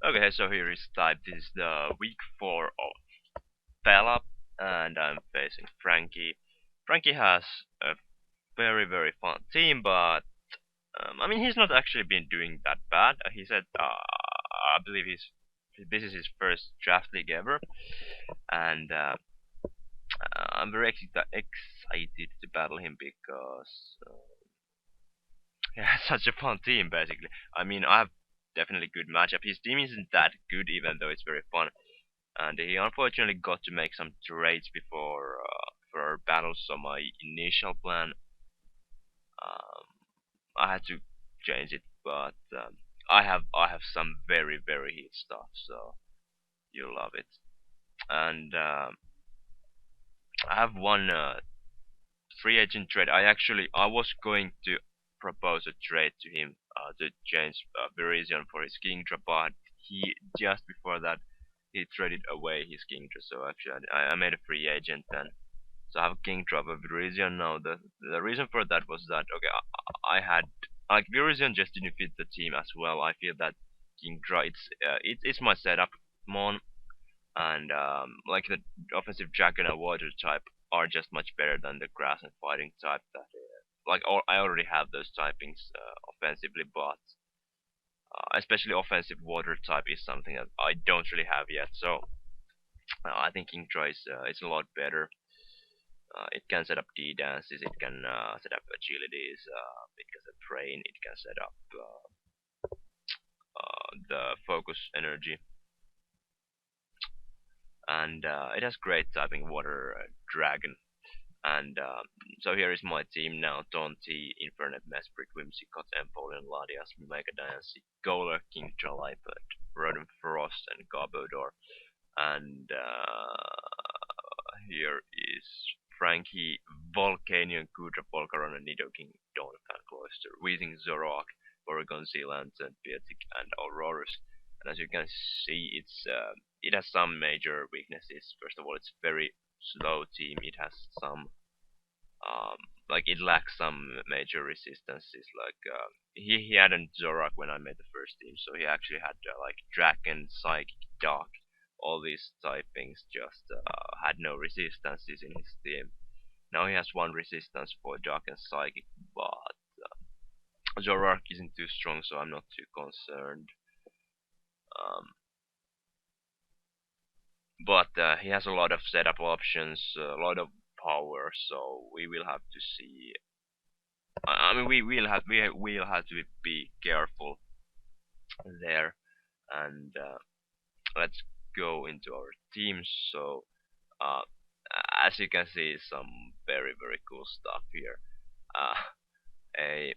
Okay, so here is type. This is the week 4 of Pellup, and I'm facing Frankie. Frankie has a very fun team, but I mean he's not actually been doing that bad. He said I believe this is his first draft league ever, and I'm very excited to battle him because he has such a fun team. Basically, I mean I have definitely good matchup. His team isn't that good, even though it's very fun. And he unfortunately got to make some trades before for our battle. So my initial plan, um, I had to change it, but I have some very hit stuff, so you'll love it. And I have one free agent trade. I was going to propose a trade to him to change Virizion for his Kingdra, but he just before that he traded away his Kingdra. So actually, I made a free agent then. So I have Kingdra over Virizion now. The reason for that was that okay, I had like Virizion just didn't fit the team as well. I feel that Kingdra it's my setup mon and like the offensive dragon and water type are just much better than the grass and fighting type that like I already have those typings offensively, but especially offensive water type is something that I don't really have yet. So I think Kingdra is a lot better. It can set up D dances, it can set up agilities, it can set train, it can set up the focus energy, and it has great typing water dragon. And so here is my team now: Tonti, Infernet, Mesprit, Whimsicott, Empoleon, Ladias, Mega Diancy, Goler, King Tralipad, Rodent Frost, and Garbodor. And here is Frankie, Volcanion, Kudra, Polkaron, and Nidoking, Dawnfang, Cloister, Weezing, Zoroark, Oregon Sea Lantern, Beartic, and Aurorus. And as you can see, it has some major weaknesses. First of all, it's very slow team. It has some like it lacks some major resistances. Like he hadn't Zorak when I made the first team, so he actually had like Dragon, Psychic, Dark. All these typings just had no resistances in his team. Now he has one resistance for Dark and Psychic, but Zorak isn't too strong, so I'm not too concerned. Um, but he has a lot of setup options, a lot of power, so we will have to see. I mean, we will have to be careful there, and let's go into our teams. So, uh, as you can see, some very cool stuff here. Uh, a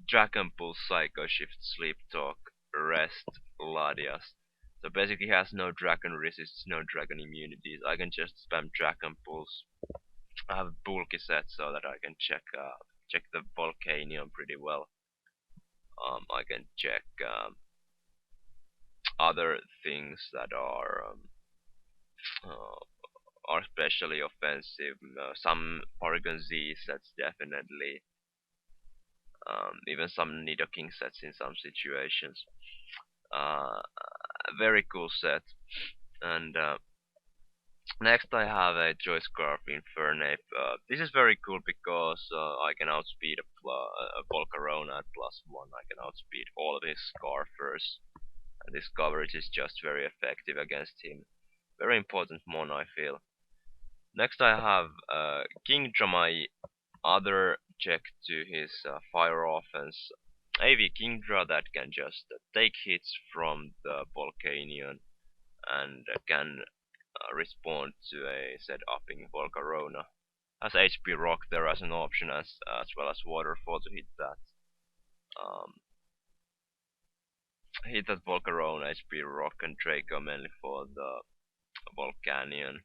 Dragon Pulse, Psycho Shift, Sleep Talk, Rest, Ladias. So basically, he has no Dragon Resists, no Dragon Immunities. I can just spam Dragon Pulse. I have a bulky set so that I can check the Volcanion pretty well. I can check other things that uh, are especially offensive. Some Porygon Z sets definitely, even some Nidoking sets in some situations. Uh, very cool set. And next I have a Joy Scarf Infernape. This is very cool because I can outspeed a Volcarona at +1. I can outspeed all of his Scarfers. And this coverage is just very effective against him. Very important mon, I feel. Next I have Kingdra, my other check to his fire offense. AV Kingdra that can just take hits from the Volcanion and can respond to a set upping Volcarona. Has HP Rock there as an option as well as Waterfall to hit that. Um, hit that Volcarona, HP Rock, and Draco mainly for the Volcanion.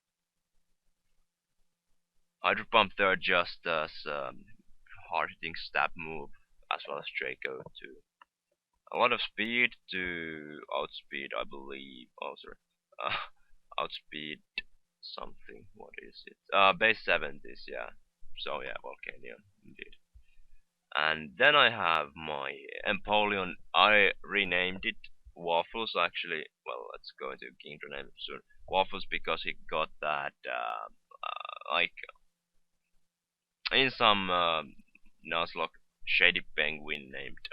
Hydro Pump there just as hard hitting stab move as well as Draco too. A lot of speed to outspeed, I believe. Oh, sorry. Outspeed something. What is it? Base 70s, yeah. So yeah, Volcanion indeed. And then I have my Empoleon. I renamed it Waffles actually. Well, let's go into Kingdom name soon. Waffles because he got that like in some Nuzlocke shady penguin named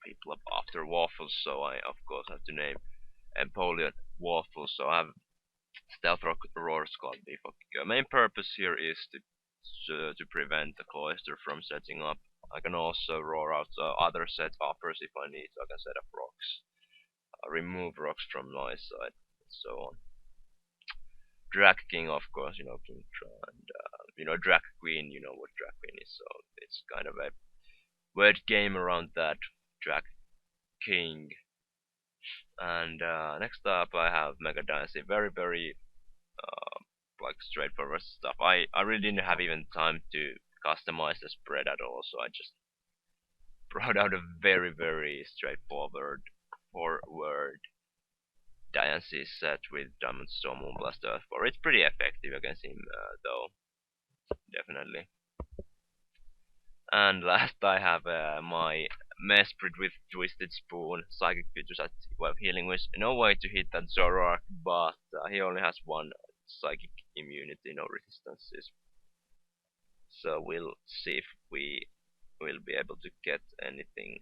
people up after Waffles. So I of course have to name Empoleon Waffles. So I have Stealth Roar Skull Default. Main purpose here is to prevent the cloister from setting up. I can also roar out other set uppers if I need. So I can set up rocks, remove rocks from my side, and so on. Drag King, of course, King Tra, and Drag Queen. You know what Drag Queen is, so it's kind of a word game around that. Drag King. And next up, I have Mega Dynasty. Very, very like straightforward stuff. I really didn't have even time to customize the spread at all, so I just brought out a very, very straightforward forward Dynasty set with Diamond Storm, Moonblast, Earthbore. It's pretty effective against him, though, definitely. And last I have my Mesprit with Twisted Spoon, Psychic Features at Healing Wish. No way to hit that Zoroark, but he only has one Psychic immunity, no resistances. So we'll see if we will be able to get anything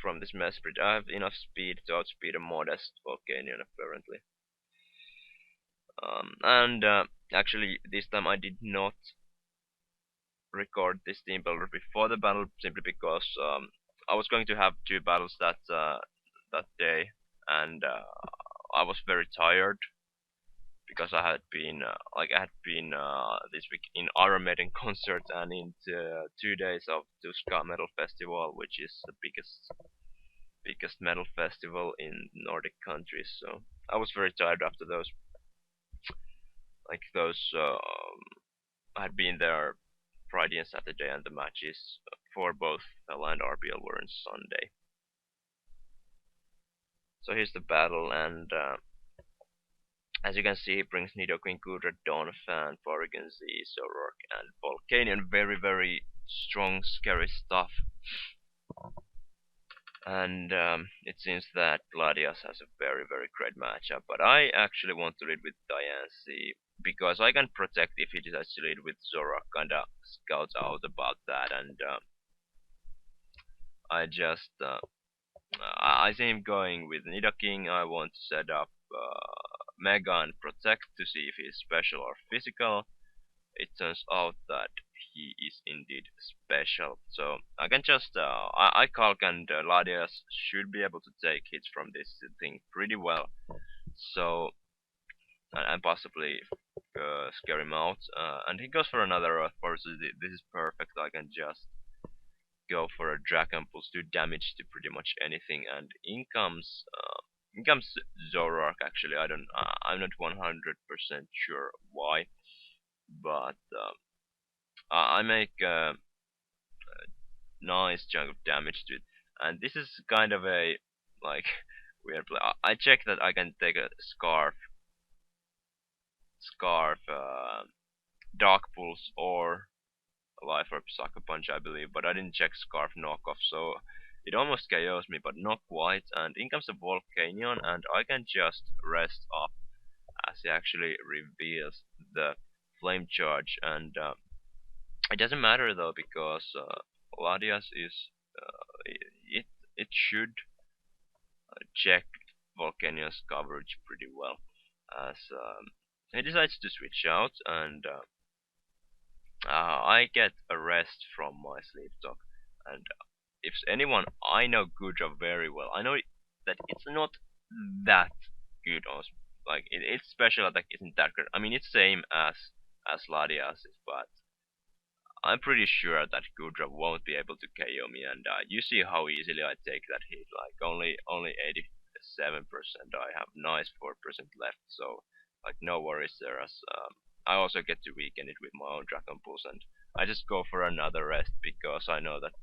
from this Mesprit. I have enough speed to outspeed a modest Volcanion apparently. And actually this time I did not record this team builder before the battle simply because I was going to have two battles that day, and I was very tired because I had been this week in Armageddon concert and into 2 days of Tuska Metal Festival, which is the biggest metal festival in Nordic countries. So I was very tired after those. I had been there Friday and Saturday, and the matches for both Fella and RBL were on Sunday. So here's the battle, and as you can see, it brings Nidoqueen, Goodra, Donphan, Porygon Z, Zoroark, and Volcanion. Very, very strong, scary stuff. And it seems that Gladius has a very, very great matchup. But I actually want to lead with Diancie because I can protect if he decides to lead with Zoroark. Kinda scouts out about that, and I see him going with Nidoking. I want to set up Mega and Protect to see if he's special or physical. It turns out that he is indeed special. So I can just I Calc and Ladius should be able to take hits from this thing pretty well. So and possibly scare him out. And he goes for another Earthbore. So this is perfect. I can just go for a Dragon Pulse, do damage to pretty much anything, and in comes Zoroark. Actually, I'm not 100% sure why, but I make a nice chunk of damage to it, and this is kind of a like weird play. I check that I can take a scarf, Dark Pulse or Life Orb Sucker Punch, I believe, but I didn't check Scarf knockoff, so it almost KOs me, but not quite. And in comes the Volcanion, and I can just rest up as he actually reveals the Flame Charge. And it doesn't matter though, because Ladius is it should check Volcanion's coverage pretty well, as he decides to switch out, and I get a rest from my sleep talk, and if anyone I know Gudra very well, I know that it's not that good. Like its special attack isn't that good. I mean, it's same as Ladias, but I'm pretty sure that Gudra won't be able to KO me. And you see how easily I take that hit. Like only 87%. I have nice 4% left, so like no worries there. As I also get to weaken it with my own Dragon Pulse, and I just go for another rest because I know that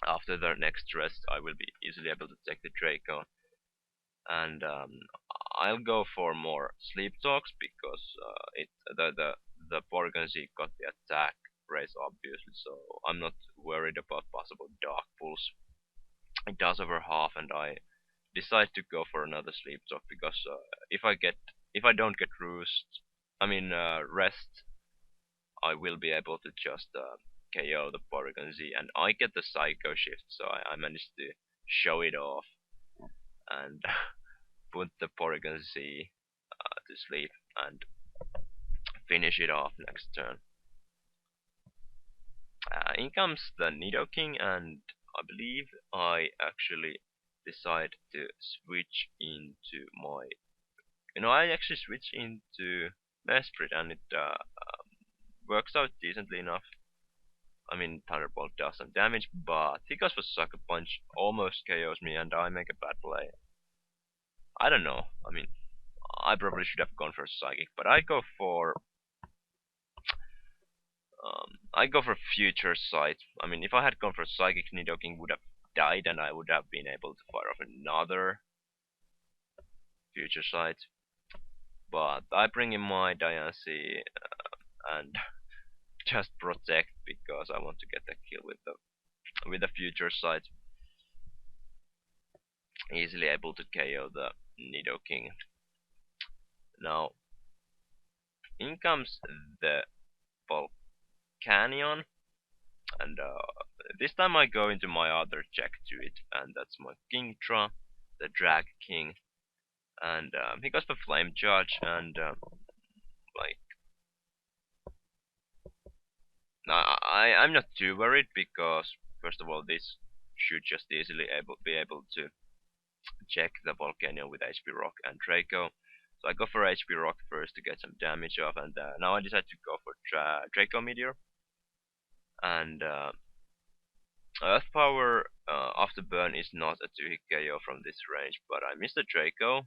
after the next rest I will be easily able to take the Draco, and I'll go for more sleep talks because the Porygon Z got the attack raise obviously, so I'm not worried about possible dark pulls. It does over half, and I decide to go for another sleep talk because if I don't get rest, I will be able to just KO the Porygon Z, and I get the Psycho Shift, so I managed to show it off and put the Porygon Z to sleep and finish it off next turn. In comes the Nidoking, and I believe I actually decide to switch into my. I actually switch into Mesprit, and it works out decently enough. I mean, Thunderbolt does some damage, but he goes for Sucker Punch, almost KOs me, and I make a bad play. I don't know. I mean, I probably should have gone for Psychic, but I go for Future Sight. I mean, if I had gone for Psychic, Nidoking would have died, and I would have been able to fire off another Future Sight. But I bring in my Diancie and just protect because I want to get the kill with the Future Sight. Easily able to KO the Nidoking. Now, in comes the Volcanion, and this time I go into my other check to it, and that's my Kingdra, the Drag King, and he goes for Flame Charge, and like, now I'm not too worried because first of all this should just easily be able to check the Volcanion with HP Rock and Draco. So I go for HP Rock first to get some damage off, and now I decide to go for Draco Meteor. And Earth Power after burn is not a 2-hit KO from this range, but I missed the Draco,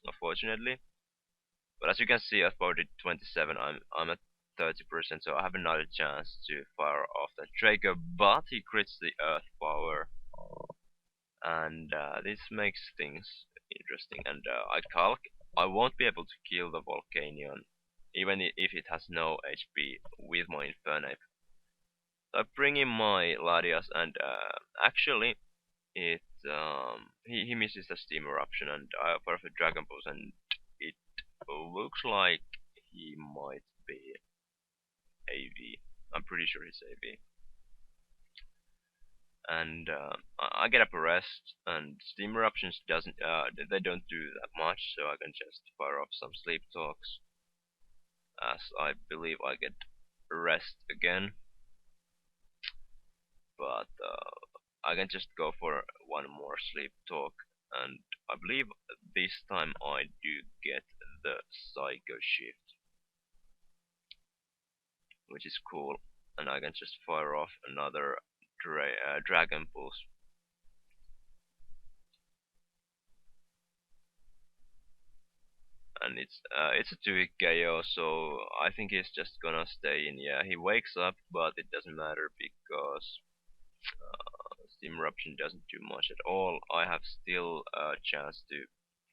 unfortunately. But as you can see, Earth Power did 27. I'm at 30%, so I have another chance to fire off that Draco, but he crits the Earth Power, and this makes things interesting. And I won't be able to kill the Volcanion, even if it has no HP with my Infernape. So I bring in my Latias, and actually, he misses the Steam Eruption, and I fire for Dragon Pulse, and it looks like he might be AV. I'm pretty sure he's AV. And I get up a rest, and Steam Eruptions they don't do that much, so I can just fire off some Sleep Talks, as I believe I get rest again. But I can just go for one more Sleep Talk, and I believe this time I do get the Psycho Shift, which is cool, and I can just fire off another Dragon Pulse. And it's a 2-hit KO, so I think he's just gonna stay in. Yeah, he wakes up, but it doesn't matter because Steam Eruption doesn't do much at all. I have still a chance to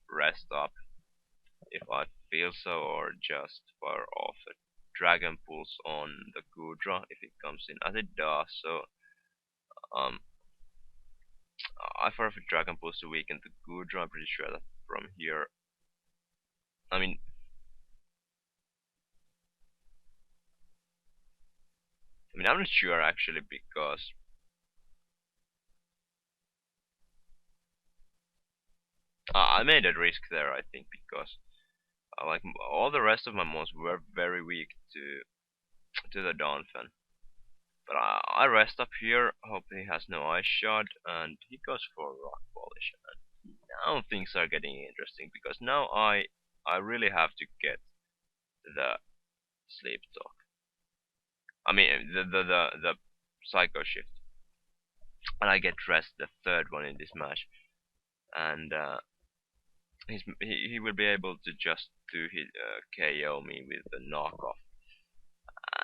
rest up if I feel so, or just fire off a Dragon Pulse on the Gudra if it comes in, as it does. So I fire off a Dragon Pulse to weaken the Gudra. I'm pretty sure that from here, I mean, I'm not sure actually, because I made a risk there, I think, because like all the rest of my mons were very weak to the Donphan. But I rest up here, hope he has no Ice Shard, and he goes for Rock Polish. And now things are getting interesting, because now I really have to get the Sleep Talk. I mean the Psycho Shift, and I get rest, the third one in this match, and he will be able to just do his KO me with the knockoff.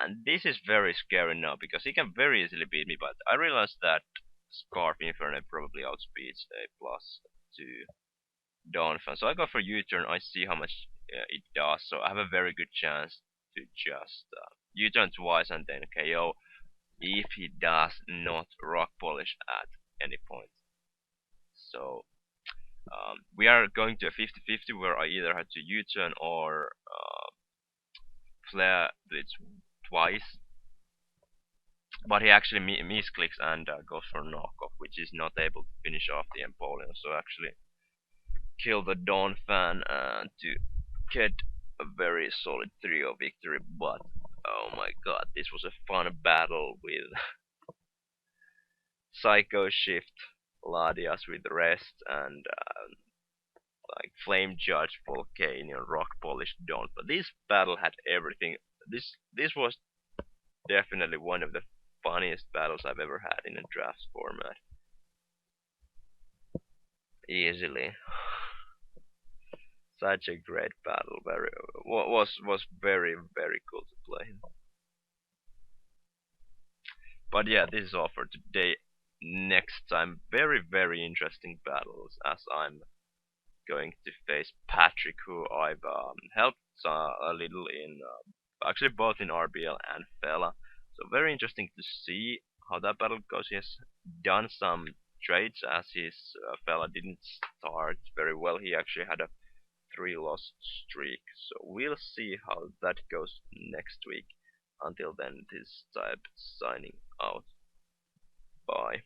And this is very scary now, because he can very easily beat me, but I realized that Scarf Inferno probably outspeeds a +2 Donphan. So I go for U-turn, I see how much it does, so I have a very good chance to just U-turn twice and then KO if he does not rock polish at any point. So we are going to a 50-50 where I either have to U-turn or flare blitz twice. But he actually misclicks and goes for knockoff, which is not able to finish off the Empoleon. So actually kill the Dawn fan to get a very solid 3-0 victory. But oh my god, this was a fun battle with Psycho Shift, Ladias with Rest, and like Flame Judge, Volcanion, Rock Polish Dawn. But this battle had everything. This was definitely one of the funniest battles I've ever had in a draft format. Easily. Such a great battle. Was very cool to play. But yeah, this is all for today. Next time, very interesting battles as I'm going to face Patrick, who I've helped a little in, actually both in RBL and Fela. So very interesting to see how that battle goes. He has done some trades as his Fela didn't start very well. He actually had a 3-loss streak. So we'll see how that goes next week. Until then, this type signing out. Bye.